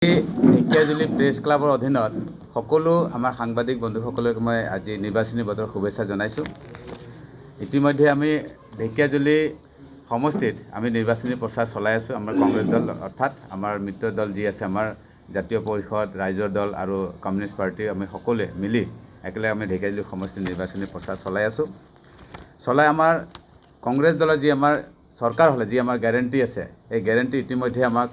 Dhekiajuli press ক্লাবৰ অধীনত সকলো আমাৰ সাংবাদিক বন্ধুসকলক মই আজি নিৰ্বাচনী বতৰ শুভেচ্ছা জনাইছোঁ। ইতিমধ্যে আমি ঢেকিয়াজুলি সমষ্টিত আমি নিৰ্বাচনী প্ৰচাৰ চলাই আছোঁ। আমাৰ কংগ্ৰেছ দল অৰ্থাৎ আমাৰ মিত্ৰ দল যি আছে, আমাৰ জাতীয় পৰিষদ, ৰাইজৰ দল আৰু কমিউনিষ্ট পাৰ্টি, আমি সকলোৱে মিলি একেলগে আমি ঢেকিয়াজুলি সমষ্টিত নিৰ্বাচনী প্ৰচাৰ চলাই আছোঁ। চলাই আমাৰ কংগ্ৰেছ দলৰ যি আমাৰ চৰকাৰ হ'লে যি আমাৰ গেৰেণ্টি আছে, এই গেৰেণ্টি ইতিমধ্যে আমাক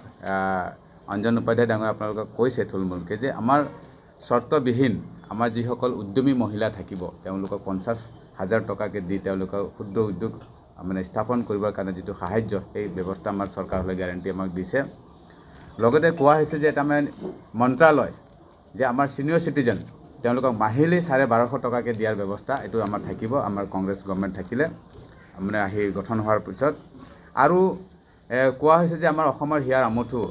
অঞ্জন উপাধ্যায় ডাঙৰে আপোনালোকক কৈছে থুলমূলকৈ যে আমাৰ চৰ্তবিহীন আমাৰ যিসকল উদ্যমী মহিলা থাকিব তেওঁলোকক 50,000 টকাকৈ দি তেওঁলোকৰ ক্ষুদ্ৰ উদ্যোগ মানে স্থাপন কৰিবৰ কাৰণে যিটো সাহায্য, সেই ব্যৱস্থা আমাৰ চৰকাৰ হ'লে গেৰেণ্টি আমাক দিছে। লগতে কোৱা হৈছে যে এটা মানে মন্ত্ৰালয় যে আমাৰ ছিনিয়ৰ চিটিজেন তেওঁলোকক মাহিলী 1250 টকাকৈ দিয়াৰ ব্যৱস্থা এইটো আমাৰ থাকিব, আমাৰ কংগ্ৰেছ গভৰ্ণমেণ্ট থাকিলে মানে আহি গঠন হোৱাৰ পিছত। আৰু কোৱা হৈছে যে আমাৰ অসমৰ হিয়াৰ আমঠু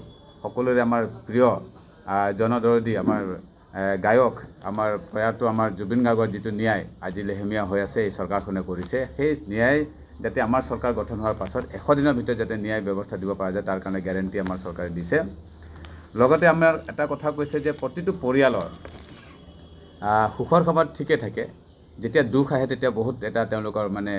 সকলোৰে আমাৰ প্ৰিয় জনদৰদী আমাৰ গায়ক আমাৰ প্ৰয়াত আমাৰ জুবিন গাৰ্গৰ যিটো ন্যায় আজি লেহেমীয়া হৈ আছে, এই চৰকাৰখনে কৰিছে। সেই ন্যায় যাতে আমাৰ চৰকাৰ গঠন হোৱাৰ পাছত 100 দিনৰ ভিতৰত যাতে ন্যায় ব্যৱস্থা দিব পৰা যায়, তাৰ কাৰণে গেৰেণ্টি আমাৰ চৰকাৰে দিছে। লগতে আমাৰ এটা কথা কৈছে যে প্ৰতিটো পৰিয়ালৰ সুখৰ সময়ত ঠিকে থাকে, যেতিয়া দুখ আহে তেতিয়া বহুত এটা তেওঁলোকৰ মানে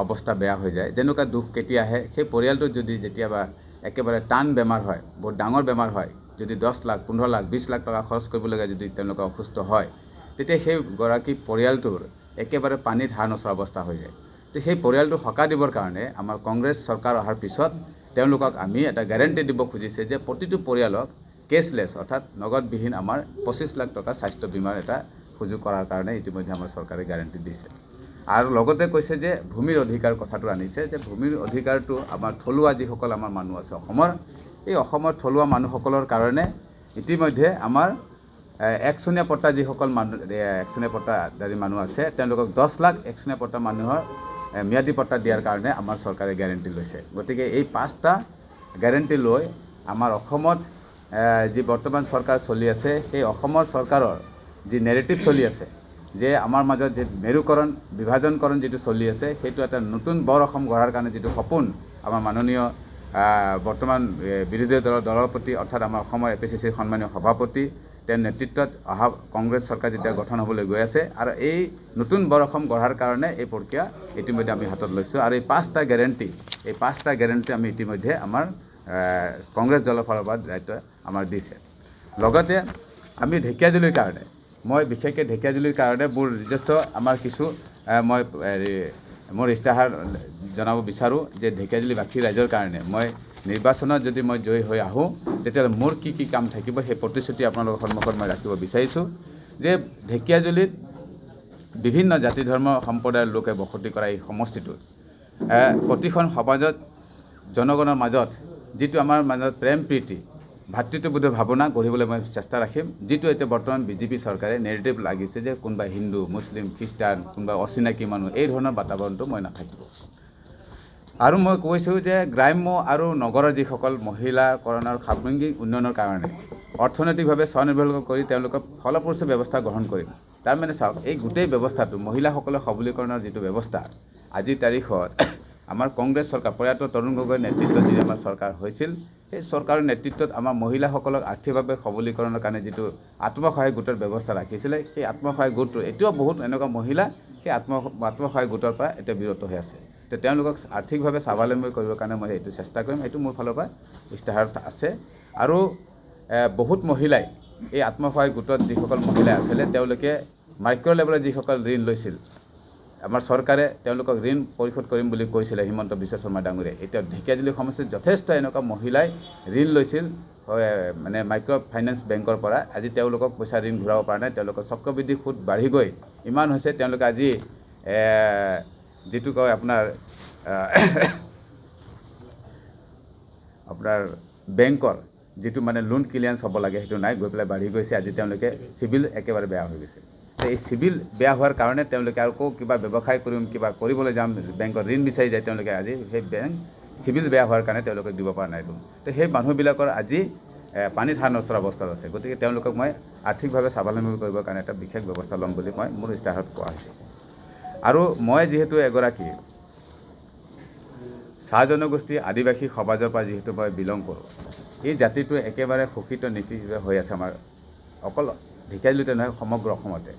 অৱস্থা বেয়া হৈ যায়। যেনেকুৱা দুখ কেতিয়া আহে, সেই পৰিয়ালটোত যদি যেতিয়াবা একেবাৰে টান বেমাৰ হয়, বহুত ডাঙৰ বেমাৰ হয়, যদি 10 লাখ 15 লাখ 20 লাখ টকা খৰচ কৰিবলগীয়া যদি তেওঁলোকে অসুস্থ হয়, তেতিয়া সেই গৰাকী পৰিয়ালটোৰ একেবাৰে পানীত হাড় নচৰা অৱস্থা হৈ যায়। তো সেই পৰিয়ালটো সকাহ দিবৰ কাৰণে আমাৰ কংগ্ৰেছ চৰকাৰ অহাৰ পিছত তেওঁলোকক আমি এটা গেৰেণ্টি দিব খুজিছে যে প্ৰতিটো পৰিয়ালক কেছলেছ অৰ্থাৎ নগদবিহীন আমাৰ 25 লাখ টকা স্বাস্থ্য বীমাৰ এটা সুযোগ কৰাৰ কাৰণে ইতিমধ্যে আমাৰ চৰকাৰে গেৰেণ্টি দিছে। আৰু লগতে কৈছে যে ভূমিৰ অধিকাৰ কথাটো আনিছে, যে ভূমিৰ অধিকাৰটো আমাৰ থলুৱা যিসকল আমাৰ মানুহ আছে অসমৰ, এই অসমৰ থলুৱা মানুহসকলৰ কাৰণে ইতিমধ্যে আমাৰ একচনীয়া পট্টা যিসকল মানুহ একচনীয়া পট্টাধাৰী মানুহ আছে তেওঁলোকক 10 লাখ একচনীয়া পট্টা মানুহৰ ম্যাদী পট্টা দিয়াৰ কাৰণে আমাৰ চৰকাৰে গেৰেণ্টি লৈছে। গতিকে এই 5টা গেৰেণ্টি লৈ আমাৰ অসমত যি বৰ্তমান চৰকাৰ চলি আছে, সেই অসমৰ চৰকাৰৰ যি নেৰেটিভ চলি আছে যে আমাৰ মাজত যে মেৰুকৰণ বিভাজনকৰণ যিটো চলি আছে, সেইটো এটা নতুন বৰ অসম গঢ়াৰ কাৰণে যিটো সপোন আমাৰ মাননীয় বৰ্তমান বিৰোধী দলৰ দলপতি অৰ্থাৎ আমাৰ অসমৰ APCCৰ সন্মানীয় সভাপতি তেওঁৰ নেতৃত্বত অহা কংগ্ৰেছ চৰকাৰ যেতিয়া গঠন হ'বলৈ গৈ আছে, আৰু এই নতুন বৰ অসম গঢ়াৰ কাৰণে এই প্ৰক্ৰিয়া ইতিমধ্যে আমি হাতত লৈছোঁ। আৰু এই 5টা গেৰেণ্টি আমি ইতিমধ্যে আমাৰ কংগ্ৰেছ দলৰ ফালৰ পৰা দায়িত্ব আমাৰ দিছে। লগতে আমি ঢেকিয়াজুলিৰ কাৰণে মই বিশেষকৈ ঢেকিয়াজুলিৰ কাৰণে মোৰ নিজস্ব আমাৰ কিছু মই মোৰ ইস্তাহাৰ জনাব বিচাৰোঁ যে ঢেকিয়াজুলিবাসী ৰাইজৰ কাৰণে মই নিৰ্বাচনত যদি মই জয়ী হৈ আহোঁ তেতিয়াহ'লে মোৰ কি কি কাম থাকিব সেই প্ৰতিশ্ৰুতি আপোনালোকৰ সন্মুখত মই ৰাখিব বিচাৰিছোঁ। যে ঢেকিয়াজুলিত বিভিন্ন জাতি ধৰ্ম সম্প্ৰদায়ৰ লোকে বসতি কৰা এই সমষ্টিটোত প্ৰতিখন সমাজত জনগণৰ মাজত যিটো আমাৰ মাজত প্ৰেম প্ৰীতি ভাতৃত্ববোধৰ ভাৱনা গঢ়িবলৈ মই চেষ্টা ৰাখিম। যিটো এতিয়া বৰ্তমান বিজেপি চৰকাৰে নেৰেটিভ লাগিছে যে কোনোবা হিন্দু মুছলিম খ্ৰীষ্টান কোনোবা অচিনাকি মানুহ, এই ধৰণৰ বাতাবৰণটো মই নাথাকিব। আৰু মই কৈছোঁ যে গ্ৰাম্য আৰু নগৰৰ যিসকল মহিলাকৰণৰ সামগ্ৰিক উন্নয়নৰ কাৰণে অৰ্থনৈতিকভাৱে স্বনিৰ্ভৰ কৰি তেওঁলোকৰ ফলপ্ৰসূ ব্যৱস্থা গ্ৰহণ কৰিম। তাৰমানে চাওক, এই গোটেই ব্যৱস্থাটো মহিলাসকলৰ সবলীকৰণৰ যিটো ব্যৱস্থা আজিৰ তাৰিখত আমাৰ কংগ্ৰেছ চৰকাৰ প্ৰয়াত তৰুণ গগৈৰ নেতৃত্বত যি আমাৰ চৰকাৰ হৈছিল, সেই চৰকাৰৰ নেতৃত্বত আমাৰ মহিলাসকলক আৰ্থিকভাৱে সবলীকৰণৰ কাৰণে যিটো আত্মসহায়ক গোটৰ ব্যৱস্থা ৰাখিছিলে, সেই আত্মসহায়ক গোটটো এতিয়াও বহুত এনেকুৱা মহিলা সেই আত্মসহায়ক গোটৰ পৰা এতিয়া বিৰত হৈ আছে। তো তেওঁলোকক আৰ্থিকভাৱে স্বাৱলম্বী কৰিবৰ কাৰণে মই এইটো চেষ্টা কৰিম, এইটো মোৰ ফালৰ পৰা ইস্তাহাৰত আছে। আৰু বহুত মহিলাই এই আত্মসহায়ক গোটত যিসকল মহিলা আছিলে তেওঁলোকে মাইক্ৰ' লেভেলত যিসকল ঋণ লৈছিল, আমাৰ চৰকাৰে তেওঁলোকক ঋণ পৰিশোধ কৰিম বুলি কৈছিলে হিমন্ত বিশ্ব শৰ্মা ডাঙৰীয়াই। এতিয়া ঢেকিয়াজুলি সমষ্টিত যথেষ্ট এনেকুৱা মহিলাই ঋণ লৈছিল মানে মাইক্ৰ' ফাইনেন্স বেংকৰ পৰা। আজি তেওঁলোকক পইচা ঋণ ঘূৰাব পৰা নাই, তেওঁলোকৰ চক্ৰবৃদ্ধি সুদ বাঢ়ি গৈ ইমান হৈছে তেওঁলোকে আজি যিটো কয় আপোনাৰ বেংকৰ যিটো মানে লোন ক্লিয়াৰেঞ্চ হ'ব লাগে সেইটো নাই, গৈ পেলাই বাঢ়ি গৈছে। আজি তেওঁলোকে চিভিল একেবাৰে বেয়া হৈ গৈছে। তো এই চিভিল বেয়া হোৱাৰ কাৰণে তেওঁলোকে আৰু কিবা ব্যৱসায় কৰিম কিবা কৰিবলৈ যাম বেংকত ঋণ বিচাৰি যায়, তেওঁলোকে আজি সেই বেংক চিভিল বেয়া হোৱাৰ কাৰণে তেওঁলোকে দিব পৰা নাই লোন। তো সেই মানুহবিলাকৰ আজি পানীত হাড় নচৰা অৱস্থাত আছে। গতিকে তেওঁলোকক মই আৰ্থিকভাৱে স্বাৱলম্বী কৰিবৰ কাৰণে এটা বিশেষ ব্যৱস্থা ল'ম বুলি মই মোৰ ইস্তাহাৰত কোৱা হৈছে। আৰু মই যিহেতু এগৰাকী চাহ জনগোষ্ঠী আদিবাসী সমাজৰ পৰা যিহেতু মই বিলং কৰোঁ, এই জাতিটো একেবাৰে শোষিত নীতিৰ হৈ আছে আমাৰ অকল ঢেকিয়াজুলিতে নহয় সমগ্ৰ অসমতে।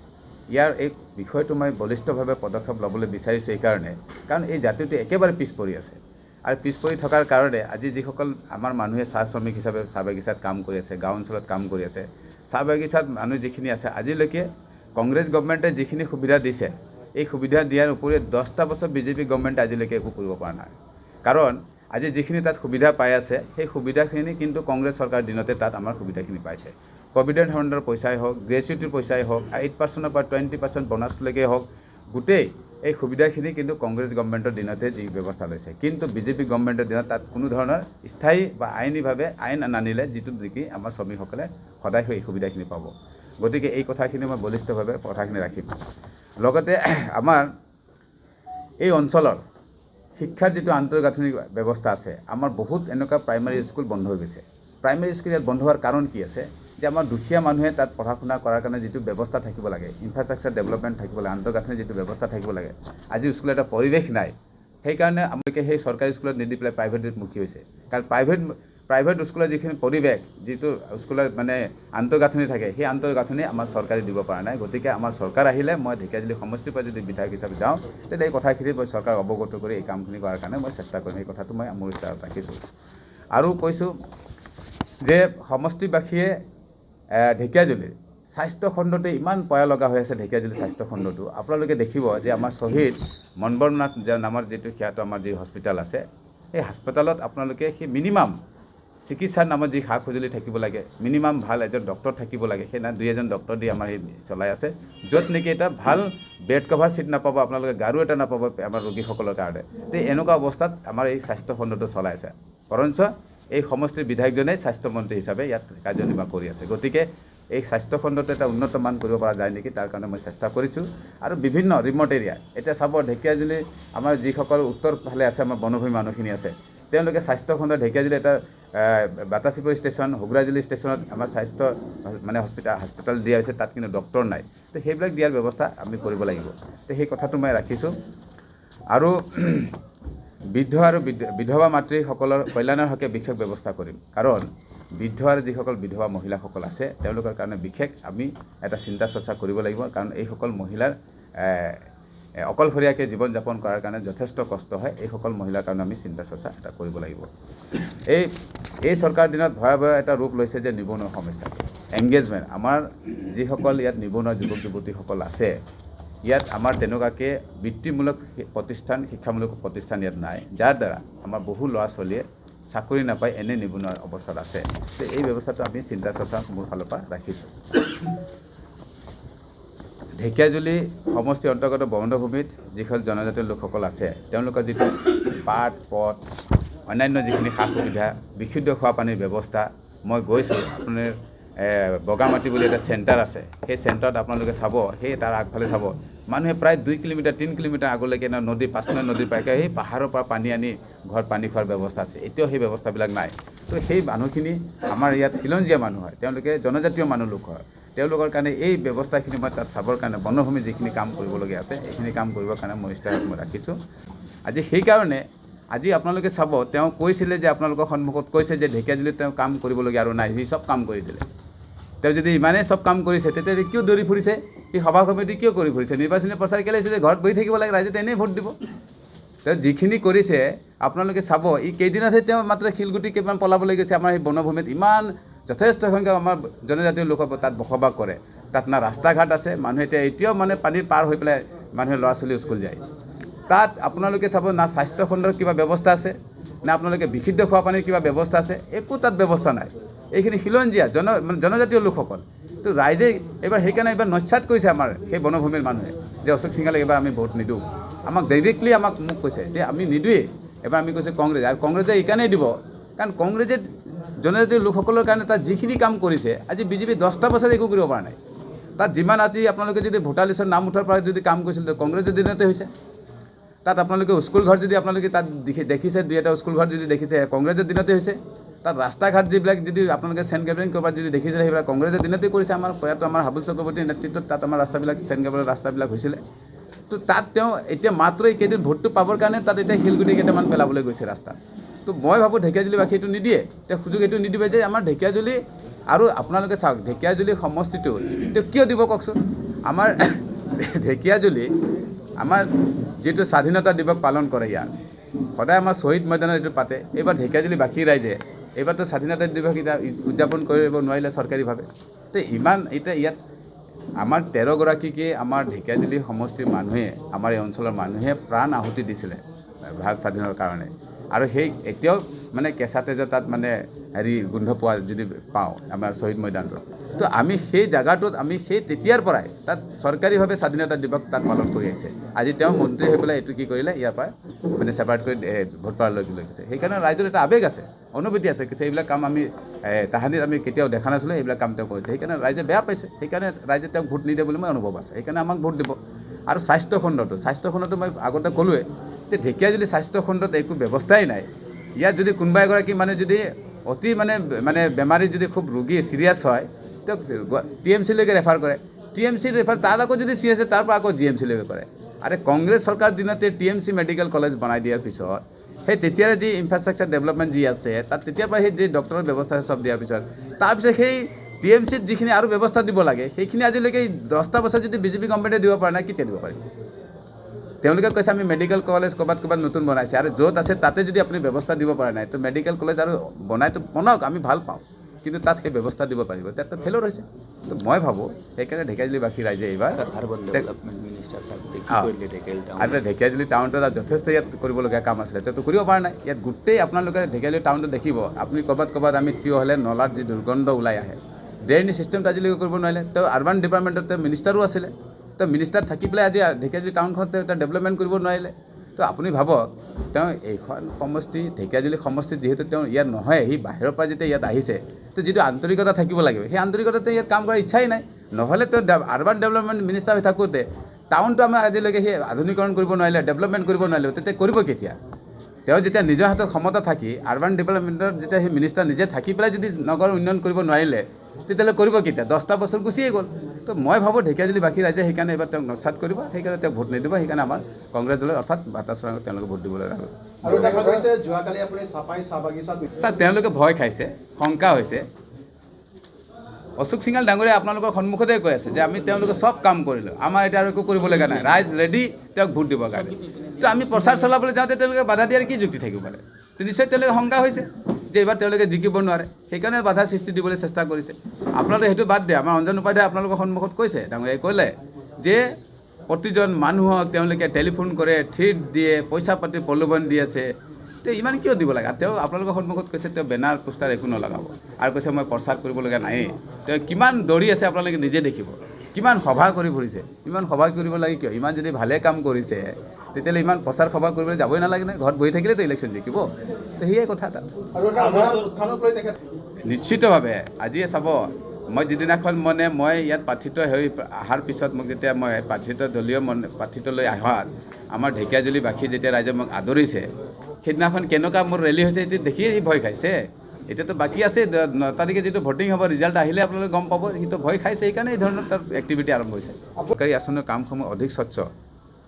ইয়াৰ এই বিষয়টো মই বলিষ্ঠভাৱে পদক্ষেপ ল'বলৈ বিচাৰিছোঁ এইকাৰণে, কাৰণ এই জাতিটো একেবাৰে পিছ পৰি আছে আৰু পিছ পৰি থকাৰ কাৰণে আজি যিসকল আমাৰ মানুহে চাহ শ্ৰমিক হিচাপে চাহ বাগিচাত কাম কৰি আছে, গাঁও অঞ্চলত কাম কৰি আছে, চাহ বাগিচাত মানুহ যিখিনি আছে, আজিলৈকে কংগ্ৰেছ গভৰ্ণমেণ্টে যিখিনি সুবিধা দিছে, এই সুবিধা দিয়াৰ উপৰিও 10টা বছৰ বিজেপি গভৰ্ণমেণ্টে আজিলৈকে একো কৰিব পৰা নাই। কাৰণ আজি যিখিনি তাত সুবিধা পাই আছে, সেই সুবিধাখিনি কিন্তু কংগ্ৰেছ চৰকাৰৰ দিনতে তাত আমাৰ সুবিধাখিনি পাইছে। প্ৰভিডেণ্ট ফাণ্ডৰ পইচাই হওক, গ্ৰেচুইটিৰ পইচাই হওক, 8% পৰা 20% বোনাছলৈকে হওক, গোটেই এই সুবিধাখিনি কিন্তু কংগ্ৰেছ গভৰ্ণমেণ্টৰ দিনতে যি ব্যৱস্থা লৈছে। কিন্তু বিজেপি গভৰ্ণমেণ্টৰ দিনত তাত কোনো ধৰণৰ স্থায়ী বা আইনীভাৱে আইন নানিলে, যিটো নেকি আমাৰ শ্ৰমিকসকলে সদায় সেই সুবিধাখিনি পাব। গতিকে এই কথাখিনি মই বলিষ্ঠভাৱে কথাখিনি ৰাখিম। লগতে আমাৰ এই অঞ্চলৰ শিক্ষাৰ যিটো আন্তঃগাঁথনি ব্যৱস্থা আছে, আমাৰ বহুত এনেকুৱা প্ৰাইমাৰী স্কুল বন্ধ হৈ গৈছে। প্ৰাইমাৰী স্কুল ইয়াত বন্ধ হোৱাৰ কাৰণ কি আছে, যে আমাৰ দুখীয়া মানুহে তাত পঢ়া শুনা কৰাৰ কাৰণে যিটো ব্যৱস্থা থাকিব লাগে, ইনফ্ৰাষ্ট্ৰাকচাৰ ডেভেলপমেণ্ট থাকিব লাগে, আন্তঃগাঁথনি যিটো ব্যৱস্থা থাকিব লাগে, আজি স্কুলত এটা পৰিৱেশ নাই। সেইকাৰণে আমালোকে সেই চৰকাৰী স্কুলত নিদি পেলাই প্ৰাইভেটত মুখী হৈছে। কাৰণ প্ৰাইভেট স্কুলৰ যিখিনি পৰিৱেশ, যিটো স্কুলত মানে আন্তঃগাঁথনি থাকে, সেই আন্তঃগাঁথনি আমাৰ চৰকাৰে দিব পৰা নাই। গতিকে আমাৰ চৰকাৰ আহিলে, মই ঢেকিয়াজুলি সমষ্টিৰ পৰা যদি বিধায়ক হিচাপে যাওঁ, তেতিয়া এই কথাখিনি মই চৰকাৰক অৱগত কৰি এই কামখিনি কৰাৰ কাৰণে মই চেষ্টা কৰিম। এই কথাটো মই মোৰ ইচ্ছাত ৰাখিছোঁ। আৰু কৈছোঁ যে সমষ্টিবাসীয়ে ঢেকিয়াজুলিৰ স্বাস্থ্য খণ্ডতে ইমান পয়া লগা হৈ আছে। ঢেকিয়াজুলি স্বাস্থ্য খণ্ডটো আপোনালোকে দেখিব যে আমাৰ শ্বহীদ মনবৰনাথ নামৰ যিটো খ্যাত আমাৰ যি হস্পিটেল আছে, সেই হাস্পতালত আপোনালোকে সেই মিনিমাম চিকিৎসাৰ নামত যি সা সঁজুলি থাকিব লাগে, মিনিমাম ভাল এজন ডক্টৰ থাকিব লাগে, সেই 2-এজন ডক্টৰ দি আমাৰ সেই চলাই আছে, য'ত নেকি এটা ভাল বেড কভাৰ চিট নাপাব, আপোনালোকে গাৰু এটা নাপাব আমাৰ ৰোগীসকলৰ কাৰণে। তো এনেকুৱা অৱস্থাত আমাৰ এই স্বাস্থ্য খণ্ডটো চলাই আছে। বৰঞ্চ এই সমষ্টিৰ বিধায়কজনে স্বাস্থ্যমন্ত্ৰী হিচাপে ইয়াত কাৰ্যনিৰ্বাহ কৰি আছে। গতিকে এই স্বাস্থ্য খণ্ডটো এটা উন্নত মান কৰিব পৰা যায় নেকি, তাৰ কাৰণে মই চেষ্টা কৰিছোঁ। আৰু বিভিন্ন ৰিমট এৰিয়া, এতিয়া চাব ঢেকিয়াজুলি আমাৰ যিসকল উত্তৰ ফালে আছে, আমাৰ বনভূমি মানুহখিনি আছে, তেওঁলোকে স্বাস্থ্য খণ্ড ঢেকিয়াজুলি এটা বাটাচিপুৰ ষ্টেচন, হুগ্ৰাজুলি ষ্টেচনত আমাৰ স্বাস্থ্য মানে হস্পিটেল দিয়া হৈছে, তাত কিন্তু ডক্টৰ নাই। তো সেইবিলাক দিয়াৰ ব্যৱস্থা আমি কৰিব লাগিব। তো সেই কথাটো মই ৰাখিছোঁ। আৰু বৃদ্ধ আৰু বিধৱা মাতৃসকলৰ কল্যাণৰ হকে বিশেষ ব্যৱস্থা কৰিম। কাৰণ বৃদ্ধ আৰু যিসকল বিধৱা মহিলাসকল আছে, তেওঁলোকৰ কাৰণে বিশেষ আমি এটা চিন্তা চৰ্চা কৰিব লাগিব। কাৰণ এইসকল মহিলাৰ অকলশৰীয়াকৈ জীৱন যাপন কৰাৰ কাৰণে যথেষ্ট কষ্ট হয়। এইসকল মহিলাৰ কাৰণে আমি চিন্তা চৰ্চা এটা কৰিব লাগিব। এই চৰকাৰ দিনত ভয়াৱহ এটা ৰূপ লৈছে যে নিবনুৱা সমস্যা, এংগেজমেণ্ট। আমাৰ যিসকল ইয়াত নিবনুৱা যুৱক যুৱতীসকল আছে, ইয়াত আমাৰ তেনেকুৱাকৈ বৃত্তিমূলক প্ৰতিষ্ঠান, শিক্ষামূলক প্ৰতিষ্ঠান ইয়াত নাই, যাৰ দ্বাৰা আমাৰ বহু ল'ৰা ছোৱালীয়ে চাকৰি নাপায়, এনে নিবনুৱা অৱস্থাত আছে। তো এই ব্যৱস্থাটো আমি চিন্তা চৰ্চা মোৰ ফালৰ পৰা ৰাখিছোঁ। ঢেকিয়াজুলি সমষ্টিৰ অন্তৰ্গত বনভূমিত যিসকল জনজাতীয় লোকসকল আছে, তেওঁলোকৰ যিটো পাট পথ অন্যান্য যিখিনি সা সুবিধা, বিশুদ্ধ খোৱা পানীৰ ব্যৱস্থা, মই গৈছোঁ। আপোনাৰ বগামাটি বুলি এটা চেণ্টাৰ আছে, সেই চেণ্টাৰত আপোনালোকে চাব, সেই তাৰ আগফালে চাব, মানুহে প্ৰায় 2 কিলোমিটাৰ 3 কিলোমিটাৰ আগলৈকে নদী, 5 নৈ নদীৰ পৰা সেই পাহাৰৰ পৰা পানী আনি ঘৰত পানী খোৱাৰ ব্যৱস্থা আছে। এতিয়াও সেই ব্যৱস্থাবিলাক নাই। তো সেই মানুহখিনি আমাৰ ইয়াত খিলঞ্জীয়া মানুহ হয়, তেওঁলোকে জনজাতীয় মানুহ লোক হয়, তেওঁলোকৰ কাৰণে এই ব্যৱস্থাখিনি মই তাত চাবৰ কাৰণে বনভূমি যিখিনি কাম কৰিবলগীয়া আছে, এইখিনি কাম কৰিবৰ কাৰণে মই ইষ্টাৰত মই ৰাখিছোঁ। আজি সেইকাৰণে আজি আপোনালোকে চাব, তেওঁ কৈছিলে যে আপোনালোকৰ সন্মুখত কৈছে যে ঢেকিয়াজুলিত তেওঁ কাম কৰিবলগীয়া আৰু নাই, সি চব কাম কৰি দিলে। তেওঁ যদি ইমানেই চব কাম কৰিছে, তেতিয়া কিয় দৌৰি ফুৰিছে? এই সভা সমিতি কিয় কৰি ফুৰিছে? নিৰ্বাচনী প্ৰচাৰ কেলৈ আহিছে? ঘৰত বহি থাকিব লাগে, ৰাইজে এনেই ভোট দিব। তেওঁ যিখিনি কৰিছে আপোনালোকে চাব, এই কেইদিনতহে তেওঁ মাত্ৰ শিলগুটি কেইটামান পলাবলৈ গৈছে। আমাৰ সেই বনভূমিত ইমান যথেষ্ট সংখ্যক আমাৰ জনজাতীয় লোক তাত বসবাস কৰে, তাত না ৰাস্তা ঘাট আছে, মানুহে এতিয়াও মানে পানীৰ পাৰ হৈ পেলাই মানুহে ল'ৰা ছোৱালী স্কুল যায়। তাত আপোনালোকে চাব, না স্বাস্থ্য খণ্ডৰ কিবা ব্যৱস্থা আছে, না আপোনালোকে বিশুদ্ধ খোৱা পানীৰ কিবা ব্যৱস্থা আছে, একো তাত ব্যৱস্থা নাই। এইখিনি খিলঞ্জীয়া জনজাতীয় লোকসকল। তো ৰাইজে এইবাৰ সেইকাৰণে এইবাৰ নস্যাৎ কৰিছে আমাৰ সেই বনভূমিৰ মানুহে, যে অশোক সিংহালে এইবাৰ আমি ভোট নিদিওঁ। আমাক ডাইৰেক্টলি মোক কৈছে যে আমি নিদোৱেই, এবাৰ আমি কৈছোঁ কংগ্ৰেছ। আৰু কংগ্ৰেছে এইকাৰণেই দিব, কাৰণ কংগ্ৰেছে জনজাতীয় লোকসকলৰ কাৰণে তাত যিখিনি কাম কৰিছে, আজি বিজেপি 10টা বছৰ একো কৰিব পৰা নাই। তাত যিমান আজি আপোনালোকে যদি ভোটাৰ লিষ্টৰ নাম উঠাৰ পৰা যদি কাম কৰিছিল, কংগ্ৰেছৰ দিনতে হৈছে। তাত আপোনালোকে স্কুল ঘৰ যদি আপোনালোকে তাত দেখিছে, 2-এটা স্কুল ঘৰ যদি দেখিছে, কংগ্ৰেছৰ দিনতে হৈছে। তাত ৰাস্তা ঘাট যিবিলাক যদি আপোনালোকে চেণ্ট গেব্ৰিয়েল ক'ৰবাত যদি দেখিছিলে, সেইবিলাক কংগ্ৰেছৰ দিনতে কৰিছে। আমাৰ হাবুল চক্ৰৱৰ্তীৰ নেতৃত্বত তাত আমাৰ ৰাস্তাবিলাক, চেণ্ট গেব্ৰিয়েলৰ ৰাস্তাবিলাক হৈছিলে। তো তাত তেওঁ এতিয়া মাত্ৰ এইকেইদিন ভোটটো পাবৰ কাৰণে তাত এতিয়া শিলগুটি কেইটামান পেলাবলৈ গৈছে ৰাস্তাত। তো মই ভাবোঁ ঢেকীয়াজুলিবাসী এইটো নিদিয়ে, তেওঁ সুযোগ এইটো নিদিবে যে আমাৰ ঢেকীয়াজুলি আৰু আপোনালোকে চাওক ঢেকীয়াজুলি সমষ্টিটো তেওঁ কিয় দিব কওকচোন। আমাৰ ঢেকীয়াজুলি আমাৰ যিটো স্বাধীনতা দিৱস পালন কৰে ইয়াত সদায় আমাৰ শ্বহীদ মৈদানত এইটো পাতে। এইবাৰ ঢেকীয়াজুলিবাসী ৰাইজে এইবাৰতো স্বাধীনতা দিৱস এতিয়া উদযাপন কৰিব নোৱাৰিলে চৰকাৰীভাৱে। তো ইমান এতিয়া ইয়াত আমাৰ 13গৰাকীকে আমাৰ ঢেকীয়াজুলি সমষ্টিৰ মানুহে আমাৰ এই অঞ্চলৰ মানুহে প্ৰাণ আহুতি দিছিলে ভাৰত স্বাধীনৰ কাৰণে। আৰু সেই এতিয়াও মানে কেঁচা তেজৰ তাত মানে গোন্ধ পোৱা যদি পাওঁ আমাৰ শ্বহীদ মৈদানটোত। তো আমি সেই জেগাটোত আমি সেই তেতিয়াৰ পৰাই তাত চৰকাৰীভাৱে স্বাধীনতা দিৱস তাত পালন কৰি আহিছে। আজি তেওঁ মন্ত্ৰী হৈ পেলাই এইটো কি কৰিলে ইয়াৰ পৰা মানে ছেপাৰেট কৰি ভোটপাৰালৈ লৈ গৈছে। সেইকাৰণে ৰাইজৰ এটা আৱেগ আছে, অনুভূতি আছে, এইবিলাক কাম আমি তাহানিত আমি কেতিয়াও দেখা নাছিলোঁ, এইবিলাক কাম তেওঁ কৰিছে। সেইকাৰণে ৰাইজে বেয়া পাইছে, সেইকাৰণে ৰাইজে তেওঁক ভোট নিদিয়ে বুলি মই অনুভৱ আছে। সেইকাৰণে আমাক ভোট দিব। আৰু স্বাস্থ্য খণ্ডটো মই আগতে ক'লোৱে যে ঢেকীয়াজুলি স্বাস্থ্য খণ্ডত একো ব্যৱস্থাই নাই। ইয়াত যদি কোনোবা এগৰাকী মানুহ যদি অতি মানে বেমাৰী যদি খুব ৰোগী চিৰিয়াছ হয় তেওঁক TMCলৈকে ৰেফাৰ কৰে। TMC ৰেফাৰ তাৰ আকৌ যদি চিৰিয়াছ হয় তাৰ পৰা আকৌ GMCলৈকে কৰে। আৰু কংগ্ৰেছ চৰকাৰ দিনতে TMC মেডিকেল কলেজ বনাই দিয়াৰ পিছত সেই তেতিয়াৰে যি ইনফ্ৰাষ্ট্ৰাকচাৰ ডেভেলপমেণ্ট যি আছে তাত তেতিয়াৰ পৰা সেই যি ডক্টৰৰ ব্যৱস্থা চব দিয়াৰ পিছত তাৰপিছত সেই TMCত যিখিনি আৰু ব্যৱস্থা দিব লাগে সেইখিনি আজিলৈকে 10টা বছৰ যদি BJP গভৰ্ণমেণ্টে দিব পৰা নাই, কেতিয়া দিব পাৰিব? তেওঁলোকে কৈছে আমি মেডিকেল কলেজ ক'ৰবাত নতুন বনাইছে, আৰু য'ত আছে তাতে যদি আপুনি ব্যৱস্থা দিব পৰা নাই তো মেডিকেল কলেজ আৰু বনাওক, আমি ভাল পাওঁ, কিন্তু তাত সেই ব্যৱস্থা দিব পাৰিব, তাততো ফেইলৰ হৈছে। তো মই ভাবোঁ সেইকাৰণে ঢেকীয়াজুলিবাসী ৰাইজে এইবাৰ আৰু ঢেকীয়াজুলি টাউনটোত যথেষ্ট ইয়াত কৰিবলগীয়া কাম আছিলে, তেওঁতো কৰিব পৰা নাই। ইয়াত গোটেই আপোনালোকে ঢেকীয়াজুলি টাউনটো দেখিব, আপুনি ক'ৰবাত আমি থিয় হ'লে নলাত যি দুৰ্গন্ধ ওলাই আহে, ড্ৰেইনেজ চিষ্টেমটো আজিলৈকে কৰিব নোৱাৰিলে। তেওঁ আৰ্বান ডিপাৰ্টমেণ্টত তেওঁ মিনিষ্টাৰো আছিলে, তো মিনিষ্টাৰ থাকি পেলাই আজি ঢেকীয়াজুলি টাউনখনত এটা ডেভেলপমেণ্ট কৰিব নোৱাৰিলে। তো আপুনি ভাবক তেওঁ এইখন সমষ্টি ঢেকীয়াজুলি সমষ্টিত যিহেতু তেওঁ ইয়াত নহয়, সি বাহিৰৰ পৰা যেতিয়া ইয়াত আহিছে তো যিটো আন্তৰিকতা থাকিব লাগিব সেই আন্তৰিকতাতে ইয়াত কাম কৰাৰ ইচ্ছাই নাই। নহ'লে তেওঁ আৰ্বান ডেভেলপমেণ্ট মিনিষ্টাৰ হৈ থাকোঁতে টাউনটো আমাৰ আজিলৈকে সেই আধুনিকৰণ কৰিব নোৱাৰিলে, ডেভেলপমেণ্ট কৰিব নোৱাৰিলে, তেতিয়া কৰিব কেতিয়া? তেওঁ যেতিয়া নিজৰ হাতত ক্ষমতা থাকি আৰ্বান ডেভেলপমেণ্টৰ যেতিয়া সেই মিনিষ্টাৰ নিজে থাকি পেলাই যদি নগৰ উন্নয়ন কৰিব নোৱাৰিলে তেতিয়াহ'লে কৰিব কেতিয়া? 10টা বছৰ গুচিয়ে গ'ল। তো মই ভাবোঁ ঢেকীয়াজুলিবাসী ৰাইজে সেইকাৰণে এইবাৰ তেওঁক নৎসাত কৰিব, সেইকাৰণে তেওঁক ভোট নিদিব। সেইকাৰণে আমাৰ কংগ্ৰেছ দলে অৰ্থাৎ বাটাচ চৰাঙক তেওঁলোকে ভোট দিবলৈ লাগিব। ছাৰ তেওঁলোকে ভয় খাইছে, শংকা হৈছে। অশোক সিঙাল ডাঙৰীয়া আপোনালোকৰ সন্মুখতে কৈ আছে যে আমি তেওঁলোকে চব কাম কৰিলোঁ, আমাৰ এতিয়া আৰু একো কৰিবলগীয়া নাই, ৰাইজ ৰেডি তেওঁক ভোট দিবৰ কাৰণে। তো আমি প্ৰচাৰ চলাবলৈ যাওঁতে তেওঁলোকে বাধা দিয়াৰ কি যুক্তি থাকিব পাৰে? তো নিশ্চয় তেওঁলোকে শংকা হৈছে যে এইবাৰ তেওঁলোকে জিকিব নোৱাৰে, সেইকাৰণে বাধা সৃষ্টি দিবলৈ চেষ্টা কৰিছে। আপোনালোকে সেইটো বাদ দিয়ে, আমাৰ অঞ্জন উপাধ্যায় আপোনালোকৰ সন্মুখত কৈছে, ডাঙৰীয়াই ক'লে যে প্ৰতিজন মানুহক তেওঁলোকে টেলিফোন কৰে, থ্ৰেট দিয়ে, পইচা পাতি প্ৰলোভন দি আছে। তো ইমান কিয় দিব লাগে? আৰু তেওঁ আপোনালোকৰ সন্মুখত কৈছে তেওঁ বেনাৰ পোষ্টাৰ একো নলগাব, আৰু কৈছে মই প্ৰচাৰ কৰিবলগীয়া নায়েই। তেওঁ কিমান দৌৰি আছে আপোনালোকে নিজে দেখিব, কিমান সভা কৰি ফুৰিছে। ইমান সভা কৰিব লাগে কিয়? ইমান যদি ভালে কাম কৰিছে তেতিয়াহ'লে ইমান প্ৰচাৰ সভা কৰিবলৈ যাবই নালাগে নহয়, ঘৰত বহি থাকিলেতো ইলেকশ্যন জিকিব। তো সেয়াই কথা এটা। নিশ্চিতভাৱে আজিয়ে চাব, মই যিদিনাখন মই ইয়াত প্ৰাৰ্থিত হৈ অহাৰ পিছত মোক যেতিয়া মই প্ৰাৰ্থিত দলীয় প্ৰাৰ্থিতলৈ অহাত আমাৰ ঢেকীয়াজুলিবাসী যেতিয়া ৰাইজে মোক আদৰিছে, সেইদিনাখন কেনেকুৱা মোৰ ৰেলী হৈছে এইটো দেখিয়ে সি ভয় খাইছে। এতিয়াতো বাকী আছে 9 তাৰিখে যিটো ভোটিং হ'ব, ৰিজাল্ট আহিলে আপোনালোকে গম পাব। সিটো ভয় খাইছে, সেইকাৰণে এই ধৰণৰ তাৰ এক্টিভিটি আৰম্ভ হৈছে। চৰকাৰী আঁচনিৰ কামসমূহ অধিক স্বচ্ছ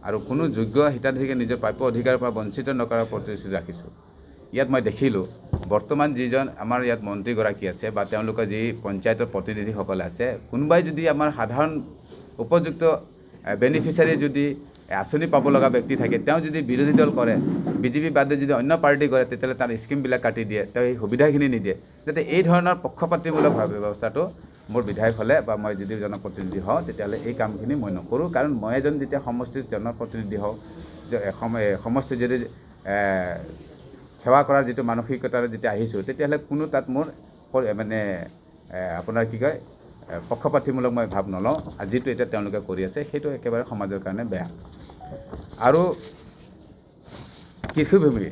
আৰু কোনো যোগ্য হিতাধিকাৰীকে নিজৰ প্ৰাপ্য অধিকাৰৰ পৰা বঞ্চিত নকৰাৰ প্ৰতিশ্ৰুতি ৰাখিছোঁ। ইয়াত মই দেখিলোঁ বৰ্তমান যিজন আমাৰ ইয়াত মন্ত্ৰীগৰাকী আছে বা তেওঁলোকৰ যি পঞ্চায়তৰ প্ৰতিনিধিসকল আছে, কোনোবাই যদি আমাৰ সাধাৰণ উপযুক্ত বেনিফিচিয়াৰী যদি আঁচনি পাব লগা ব্যক্তি থাকে, তেওঁ যদি বিৰোধী দল কৰে, BJP বাদে যদি অন্য পাৰ্টি কৰে, তেতিয়াহ'লে তাৰ স্কিমবিলাক কাটি দিয়ে, তেওঁ এই সুবিধাখিনি নিদিয়ে। যাতে এই ধৰণৰ পক্ষপাতিমূলক ব্যৱস্থাটো মোৰ বিধায়ক হ'লে বা মই যদি জনপ্ৰতিনিধি হওঁ তেতিয়াহ'লে এই কামখিনি মই নকৰোঁ। কাৰণ মই এজন যেতিয়া সমষ্টিৰ জনপ্ৰতিনিধি হওঁ, সমষ্টিৰ যদি সেৱা কৰাৰ যিটো মানসিকতাৰে যেতিয়া আহিছোঁ, তেতিয়াহ'লে কোনো তাত মোৰ মানে আপোনাৰ কি কয় পক্ষপাতিমূলক মই ভাৱ নলওঁ। আৰু যিটো এতিয়া তেওঁলোকে কৰি আছে সেইটো একেবাৰে সমাজৰ কাৰণে বেয়া। আৰু কৃষিভূমি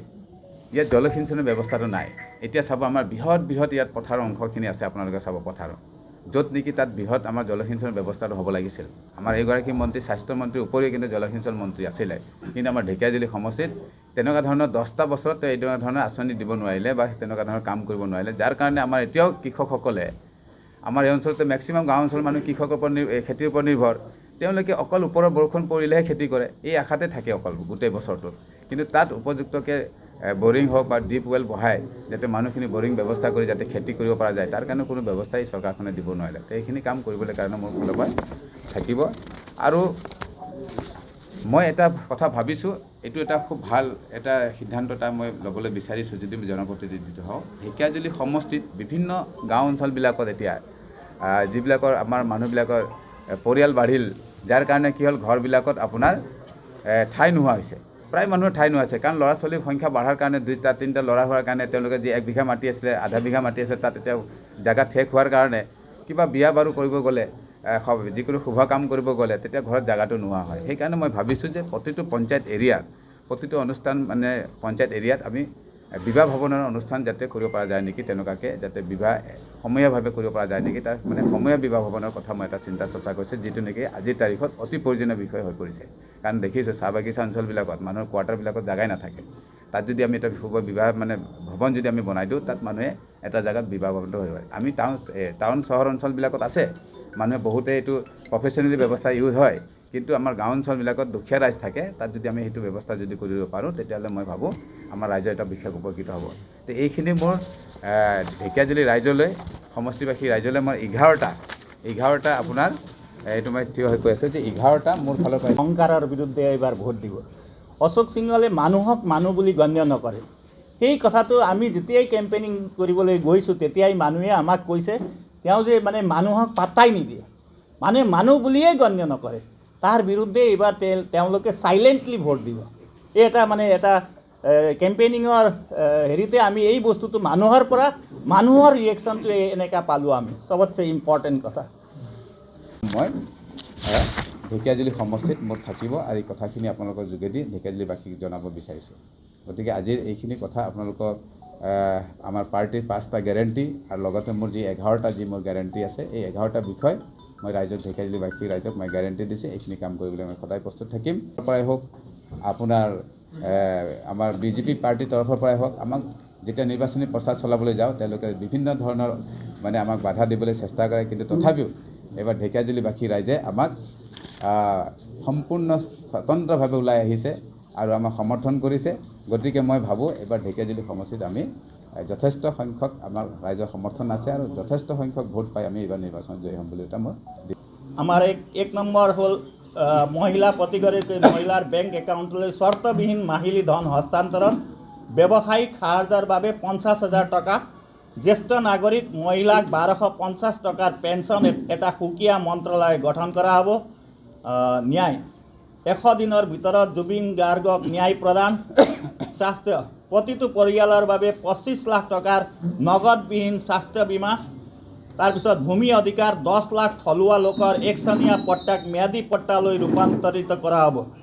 ইয়াত জলসিঞ্চনৰ ব্যৱস্থাটো নাই। এতিয়া চাব আমাৰ বৃহৎ ইয়াত পথাৰৰ অংশখিনি আছে, আপোনালোকে চাব পথাৰৰ, য'ত নেকি তাত বৃহৎ আমাৰ জলসিঞ্চনৰ ব্যৱস্থাটো হ'ব লাগিছিল। আমাৰ এইগৰাকী মন্ত্ৰী স্বাস্থ্যমন্ত্ৰীৰ উপৰিও কিন্তু জলসিঞ্চন মন্ত্ৰী আছিলে, কিন্তু আমাৰ ঢেকীয়াজুলি সমষ্টিত তেনেকুৱা ধৰণৰ 10টা বছৰত এনেকুৱা ধৰণৰ আঁচনি দিব নোৱাৰিলে বা তেনেকুৱা ধৰণৰ কাম কৰিব নোৱাৰিলে, যাৰ কাৰণে আমাৰ এতিয়াও কৃষকসকলে, আমাৰ এই অঞ্চলতে মেক্সিমাম গাঁও অঞ্চলৰ মানুহ কৃষকৰ ওপৰত খেতিৰ ওপৰত নিৰ্ভৰ। তেওঁলোকে অকল ওপৰৰ বৰষুণ পৰিলেহে খেতি কৰে, এই আশাতে থাকে অকল গোটেই বছৰটোত। কিন্তু তাত উপযুক্তকৈ বৰিং হওক বা ডিপ ৱেল বহাই যাতে মানুহখিনি বৰিং ব্যৱস্থা কৰি যাতে খেতি কৰিব পৰা যায় তাৰ কাৰণে কোনো ব্যৱস্থা এই চৰকাৰখনে দিব নোৱাৰিলে। তো এইখিনি কাম কৰিবলৈ কাৰণে মোৰ ফালৰ পৰা থাকিব। আৰু মই এটা কথা ভাবিছোঁ, এইটো এটা খুব ভাল এটা সিদ্ধান্ত এটা মই ল'বলৈ বিচাৰিছোঁ যদি মই জনপ্ৰতিনিধিত্ব হওঁ। ঢেকীয়াজুলি সমষ্টিত বিভিন্ন গাঁও অঞ্চলবিলাকত এতিয়া যিবিলাকৰ আমাৰ মানুহবিলাকৰ পৰিয়াল বাঢ়িল, যাৰ কাৰণে কি হ'ল ঘৰবিলাকত আপোনাৰ ঠাই নোহোৱা হৈছে, প্ৰায় মানুহৰ ঠাই নোহোৱা হৈছে। কাৰণ ল'ৰা ছোৱালীৰ সংখ্যা বঢ়াৰ কাৰণে 2টা 3টা ল'ৰা হোৱাৰ কাৰণে তেওঁলোকে যি 1 বিঘা মাটি আছিলে, আধা বিঘা মাটি আছে, তাত এতিয়া জেগা ঠেক হোৱাৰ কাৰণে কিবা বিয়া বাৰু কৰিব গ'লে যিকোনো শুভ কাম কৰিব গ'লে তেতিয়া ঘৰত জেগাটো নোহোৱা হয়। সেইকাৰণে মই ভাবিছোঁ যে প্ৰতিটো পঞ্চায়ত এৰিয়াত প্ৰতিটো অনুষ্ঠান মানে পঞ্চায়ত এৰিয়াত আমি বিবাহ ভৱনৰ অনুষ্ঠান যাতে কৰিব পৰা যায় নেকি, তেনেকুৱাকৈ যাতে বিবাহ সমূহীয়াভাৱে কৰিব পৰা যায় নেকি, তাৰ মানে সমূহীয়া বিবাহ ভৱনৰ কথা মই এটা চিন্তা চৰ্চা কৰিছোঁ, যিটো নেকি আজিৰ তাৰিখত অতি প্ৰয়োজনীয় বিষয় হৈ পৰিছে। কাৰণ দেখিছোঁ চাহ বাগিচা অঞ্চলবিলাকত মানুহৰ কোৱাৰ্টাৰবিলাকত জাগাই নাথাকে। তাত যদি আমি এটা শুভ বিবাহ মানে ভৱন যদি আমি বনাই দিওঁ, তাত মানুহে এটা জেগাত বিবাহ ভৱনটো হৈ যায়। আমি টাউন চহৰ অঞ্চলবিলাকত আছে মানুহে বহুতে এইটো প্ৰফেচনেলি ব্যৱস্থা ইউজ হয়, কিন্তু আমাৰ গাঁও অঞ্চলবিলাকত দুখীয়া ৰাইজ থাকে, তাত যদি আমি সেইটো ব্যৱস্থা যদি কৰিব পাৰোঁ তেতিয়াহ'লে মই ভাবোঁ আমাৰ ৰাইজৰ এটা বিশেষ উপকৃত হ'ব। তো এইখিনি মোৰ ঢেকীয়াজুলি ৰাইজলৈ সমষ্টিবাসী ৰাইজলৈ মই 11টা আপোনাৰ এইটো মই থিয় হৈ কৈ আছোঁ যে 11টা মোৰ ফালৰ পৰা অহংকাৰৰ বিৰুদ্ধে এইবাৰ ভোট দিব। অশোক সিংহলে মানুহক মানুহ বুলি গণ্য নকৰে। সেই কথাটো আমি যেতিয়াই কেম্পেইনিং কৰিবলৈ গৈছোঁ তেতিয়াই মানুহে আমাক কৈছে তেওঁ যে মানে মানুহক পাত্তাই নিদিয়ে, মানুহে মানুহ বুলিয়েই গণ্য নকৰে। তাৰ বিৰুদ্ধে এইবাৰ তেওঁলোকে চাইলেণ্টলি ভোট দিব। এই এটা কেম্পেইনিঙৰ হেৰিতে আমি এই বস্তুটো মানুহৰ ৰিয়েকশ্যনটো এনেকুৱা পালোঁ আমি। চবতছে ইম্পৰ্টেণ্ট কথা মই ঢেকীয়াজুলি সমষ্টিত মোৰ থাকিব আৰু এই কথাখিনি আপোনালোকৰ যোগেদি ঢেকীয়াজুলিবাসীক জনাব বিচাৰিছোঁ। গতিকে আজিৰ এইখিনি কথা আপোনালোকক আমাৰ পাৰ্টিৰ 5টা গেৰেণ্টি আৰু লগতে মোৰ যি 11টা যি মোৰ গেৰেণ্টি আছে, এই 11টা বিষয় মই ৰাইজক ঢেকীয়াজুলিবাসী ৰাইজক মই গেৰেণ্টি দিছোঁ। এইখিনি কাম কৰিবলৈ মই সদায় প্ৰস্তুত থাকিম। পৰাই হওক আপোনাৰ আমাৰ বিজেপি পাৰ্টিৰ তৰফৰ পৰাই হওক, আমাক যেতিয়া নিৰ্বাচনী প্ৰচাৰ চলাবলৈ যাওঁ তেওঁলোকে বিভিন্ন ধৰণৰ মানে আমাক বাধা দিবলৈ চেষ্টা কৰে, কিন্তু তথাপিও এইবাৰ ঢেকীয়াজুলিবাসী ৰাইজে আমাক সম্পূৰ্ণ স্বতন্ত্ৰভাৱে ওলাই আহিছে আৰু আমাক সমৰ্থন কৰিছে। গতিকে মই ভাবোঁ এইবাৰ ঢেকীয়াজুলি সমষ্টিত আমি যথেষ্ট সংখ্যক আমাৰ ৰাইজৰ সমৰ্থন আছে আৰু যথেষ্ট সংখ্যক ভোট পাই আমি এইবাৰ নিৰ্বাচনত জয়ী হ'ম বুলি এটা মই আমাৰ এক নম্বৰ হ'ল মহিলা প্ৰতিগৰাকী মহিলাৰ বেংক একাউণ্টলৈ চৰ্তবিহীন মাহিলী ধন হস্তান্তৰণ, ব্যৱসায়িক সাহায্যৰ বাবে 50,000 টকা, জ্যেষ্ঠ নাগৰিক মহিলাক 1250 টকাৰ পেঞ্চন এটা সুকীয়া মন্ত্ৰালয় গঠন কৰা হ'ব। ন্যায় 100 দিনৰ ভিতৰত জুবিন গাৰ্গক ন্যায় প্ৰদান। স্বাস্থ্য প্ৰতিটো পৰিয়ালৰ বাবে 25 লাখ টকাৰ নগদবিহীন স্বাস্থ্য বীমা। তাৰপিছত ভূমি অধিকাৰ 10 লাখ থলুৱা লোকৰ একচনীয়া পট্টাক ম্যাদী পট্টালৈ ৰূপান্তৰিত কৰা হ'ব।